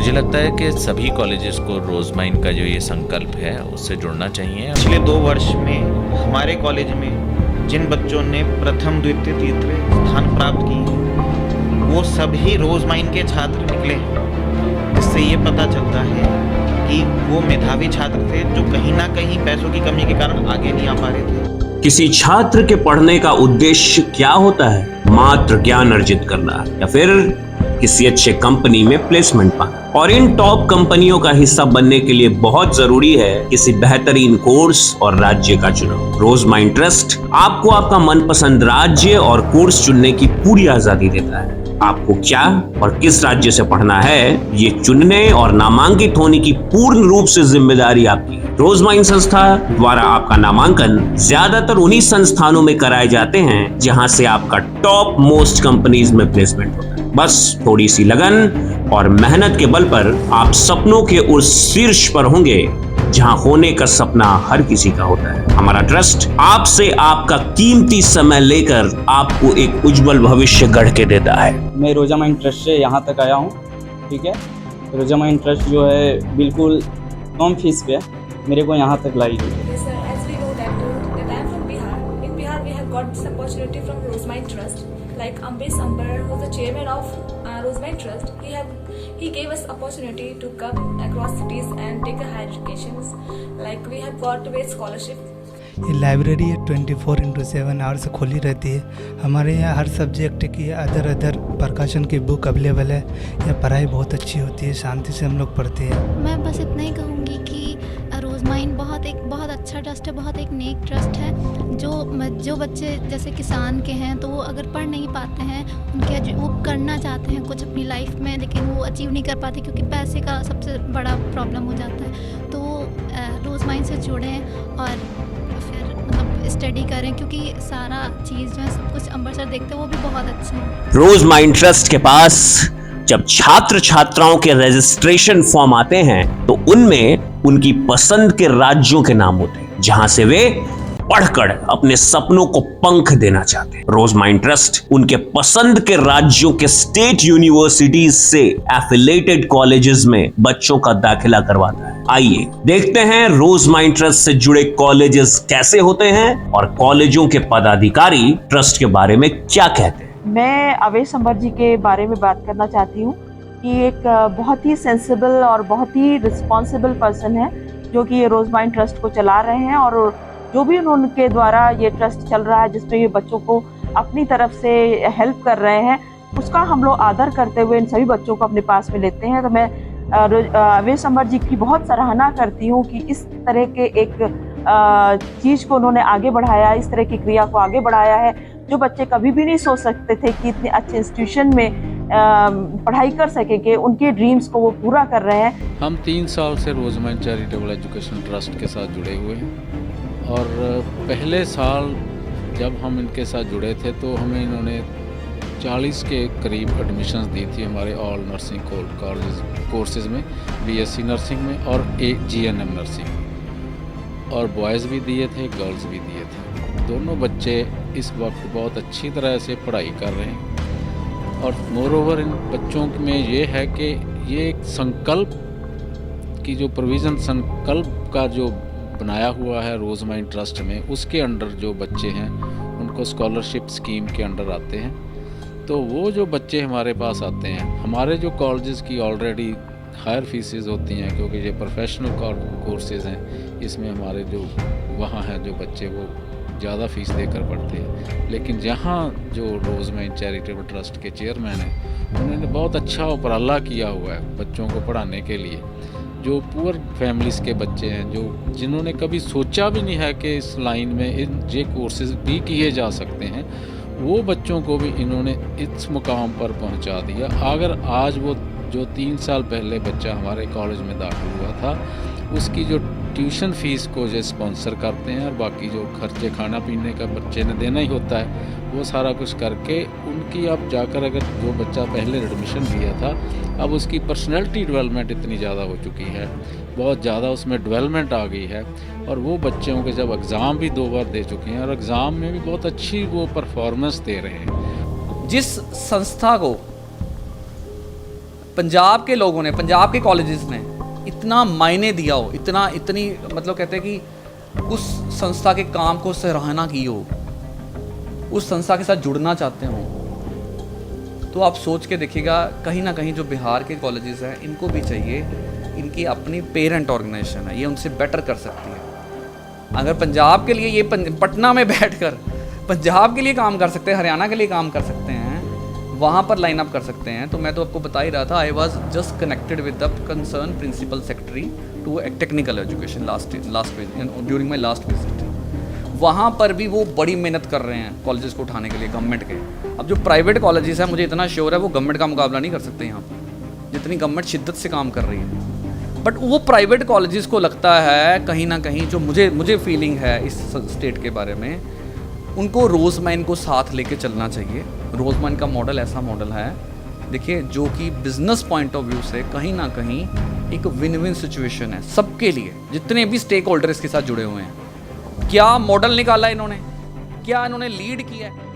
मुझे लगता है कि सभी कॉलेजेस को रोजमाइन का जो ये संकल्प है उससे जुड़ना चाहिए। पिछले 2 वर्ष में हमारे कॉलेज में जिन बच्चों ने प्रथम द्वितीय तीसरे स्थान प्राप्त किए हैं वो सभी रोजमाइन के छात्र निकले हैं। इससे ये पता चलता है कि वो मेधावी छात्र थे जो कहीं ना कहीं पैसों की कमी के कारण आगे नहीं आ पा रहे थे। किसी छात्र के पढ़ने का उद्देश्य क्या होता है? मात्र ज्ञान अर्जित करना या फिर किसी अच्छे कंपनी में प्लेसमेंट पाना। और इन टॉप कंपनियों का हिस्सा बनने के लिए बहुत जरूरी है किसी बेहतरीन कोर्स और राज्य का चुनाव। रोजमाइन ट्रस्ट आपको आपका मनपसंद राज्य और कोर्स चुनने की पूरी आजादी देता है। आपको क्या और किस राज्य से पढ़ना है ये चुनने और नामांकित होने की पूर्ण रूप से जिम्मेदारी आपकी है। रोजमाइन संस्था द्वारा आपका नामांकन ज्यादातर उन्हीं संस्थानों में कराए जाते हैं जहां से आपका टॉप मोस्ट कंपनीज में प्लेसमेंट होता है। बस थोड़ी सी लगन और मेहनत के बल पर आप सपनों के उस शीर्ष पर होंगे जहां होने का सपना हर किसी का होता है। हमारा ट्रस्ट आपसे आपका कीमती समय लेकर आपको एक उज्जवल भविष्य गढ़ के देता है। मैं रोजमाइन ट्रस्ट से यहाँ तक आया हूँ, ठीक है। रोजमाइन ट्रस्ट जो है बिल्कुल कम फीस पे मेरे को यहाँ तक लाई है। Like Ambesh Ambar, who's the chairman of Rosemine Trust, he gave us opportunity to come across cities and take a higher educations. Like we have got with scholarship. ये लाइब्रेरी 24/7 आवर्स खुली रहती है। हमारे यहाँ हर सब्जेक्ट की other प्रकाशन की book available है। यह पढ़ाई बहुत अच्छी होती है, शांति से हम लोग पढ़ते हैं। मैं बस इतना ही कहूँगी कि रोजमाइन बहुत अच्छा ट्रस्ट है, बहुत एक नेक ट्रस्ट है। जो बच्चे जैसे किसान के हैं तो वो अगर पढ़ नहीं पाते हैं, उनके वो करना चाहते हैं कुछ अपनी लाइफ में लेकिन वो अचीव नहीं कर पाते क्योंकि पैसे का सबसे बड़ा प्रॉब्लम हो जाता है। तो रोजमाइन से जुड़ें और फिर मतलब स्टडी करें क्योंकि सारा चीज़ जो है सब कुछ अमृतसर देखते हैं वो भी बहुत अच्छा है। रोजमाइन ट्रस्ट के पास जब छात्र छात्राओं के रजिस्ट्रेशन फॉर्म आते हैं तो उनमें उनकी पसंद के राज्यों के नाम होते हैं जहां से वे पढ़कर अपने सपनों को पंख देना चाहते हैं। रोजमाइन ट्रस्ट उनके पसंद के राज्यों के स्टेट यूनिवर्सिटीज से एफिलेटेड कॉलेजेस में बच्चों का दाखिला करवाता है। आइए देखते हैं रोजमाइन ट्रस्ट से जुड़े कॉलेजेस कैसे होते हैं और कॉलेजों के पदाधिकारी ट्रस्ट के बारे में क्या कहते हैं। मैं अवेश अंबर जी के बारे में बात करना चाहती हूँ कि एक बहुत ही सेंसिबल और बहुत ही रिस्पॉन्सिबल पर्सन है जो कि ये रोजमाइन ट्रस्ट को चला रहे हैं। और जो भी उनके द्वारा ये ट्रस्ट चल रहा है जिसमें ये बच्चों को अपनी तरफ से हेल्प कर रहे हैं उसका हम लोग आदर करते हुए इन सभी बच्चों को अपने पास में लेते हैं। तो मैं अवेश अंबर जी की बहुत सराहना करती हूँ कि इस तरह के एक चीज़ को उन्होंने आगे बढ़ाया, इस तरह की क्रिया को आगे बढ़ाया है जो बच्चे कभी भी नहीं सोच सकते थे कि इतने अच्छे इंस्टीट्यूशन में पढ़ाई कर सकेंगे। उनके ड्रीम्स को वो पूरा कर रहे हैं। हम 3 साल से रोजमाइन चैरिटेबल एजुकेशन ट्रस्ट के साथ जुड़े हुए हैं और पहले साल जब हम इनके साथ जुड़े थे तो हमें इन्होंने 40 के करीब एडमिशन्स दी थी हमारे ऑल नर्सिंग कोर्सेज में, BSc नर्सिंग में और GNM नर्सिंग, और बॉयज़ भी दिए थे, गर्ल्स भी दिए थे। दोनों बच्चे इस वक्त बहुत अच्छी तरह से पढ़ाई कर रहे हैं और मोरोवर इन बच्चों में ये है कि ये एक संकल्प की जो प्रोविज़न संकल्प का जो बनाया हुआ है रोजमाइन ट्रस्ट में, उसके अंडर जो बच्चे हैं उनको स्कॉलरशिप स्कीम के अंडर आते हैं। तो वो जो बच्चे हमारे पास आते हैं, हमारे जो कॉलेजेस की ऑलरेडी हायर फीसेस होती हैं क्योंकि ये प्रोफेशनल कोर्सेज हैं, इसमें हमारे जो वहाँ हैं जो बच्चे वो ज़्यादा फीस देकर पढ़ते हैं। लेकिन जहाँ जो रोजमाइन चैरिटेबल ट्रस्ट के चेयरमैन हैं उन्होंने बहुत अच्छा उपराला किया हुआ है बच्चों को पढ़ाने के लिए। जो पुअर फैमिलीज़ के बच्चे हैं जो जिन्होंने कभी सोचा भी नहीं है कि इस लाइन में ये कोर्सेज भी किए जा सकते हैं, वो बच्चों को भी इन्होंने इस मुकाम पर पहुंचा दिया। अगर आज वो जो 3 साल पहले बच्चा हमारे कॉलेज में दाखिल हुआ था उसकी जो ट्यूशन फ़ीस को जो स्पॉन्सर करते हैं और बाकी जो खर्चे खाना पीने का बच्चे ने देना ही होता है वो सारा कुछ करके उनकी अब जाकर अगर जो बच्चा पहले एडमिशन लिया था अब उसकी पर्सनैलिटी डेवलपमेंट इतनी ज़्यादा हो चुकी है, बहुत ज़्यादा उसमें डेवलपमेंट आ गई है और वो बच्चों के जब एग्ज़ाम भी 2 बार दे चुके हैं और एग्ज़ाम में भी बहुत अच्छी वो परफॉर्मेंस दे रहे हैं। जिस संस्था को पंजाब के लोगों ने, पंजाब के कॉलेजेस ने इतना मायने दिया हो, इतनी मतलब कहते हैं कि उस संस्था के काम को सराहना की हो, उस संस्था के साथ जुड़ना चाहते हो, तो आप सोच के देखिएगा कहीं ना कहीं जो बिहार के कॉलेजेस हैं इनको भी चाहिए, इनकी अपनी पेरेंट ऑर्गेनाइजेशन है, ये उनसे बेटर कर सकती है। अगर पंजाब के लिए ये पटना में बैठकर पंजाब के लिए काम कर सकते हैं, हरियाणा के लिए काम कर सकते हैं, वहाँ पर लाइन अप कर सकते हैं, तो मैं तो आपको बता ही रहा था, I was just connected with the concern principal secretary to technical education during my last visit. वहाँ पर भी वो बड़ी मेहनत कर रहे हैं कॉलेजेस को उठाने के लिए, गवर्नमेंट के। अब जो प्राइवेट कॉलेजेस हैं, मुझे इतना श्योर है वो गवर्नमेंट का मुकाबला नहीं कर सकते यहाँ पर, जितनी गवर्नमेंट शिद्दत से काम कर रही है। बट वो प्राइवेट कॉलेजेस को लगता है कहीं ना कहीं, जो मुझे फीलिंग है इस स्टेट के बारे में, उनको रोज़माइन को साथ लेके चलना चाहिए। रोज़माइन का मॉडल ऐसा मॉडल है, देखिए, जो कि बिजनेस पॉइंट ऑफ व्यू से कहीं ना कहीं एक विन विन सिचुएशन है सबके लिए, जितने भी स्टेक होल्डर इसके साथ जुड़े हुए हैं। क्या मॉडल निकाला इन्होंने, क्या इन्होंने लीड किया है।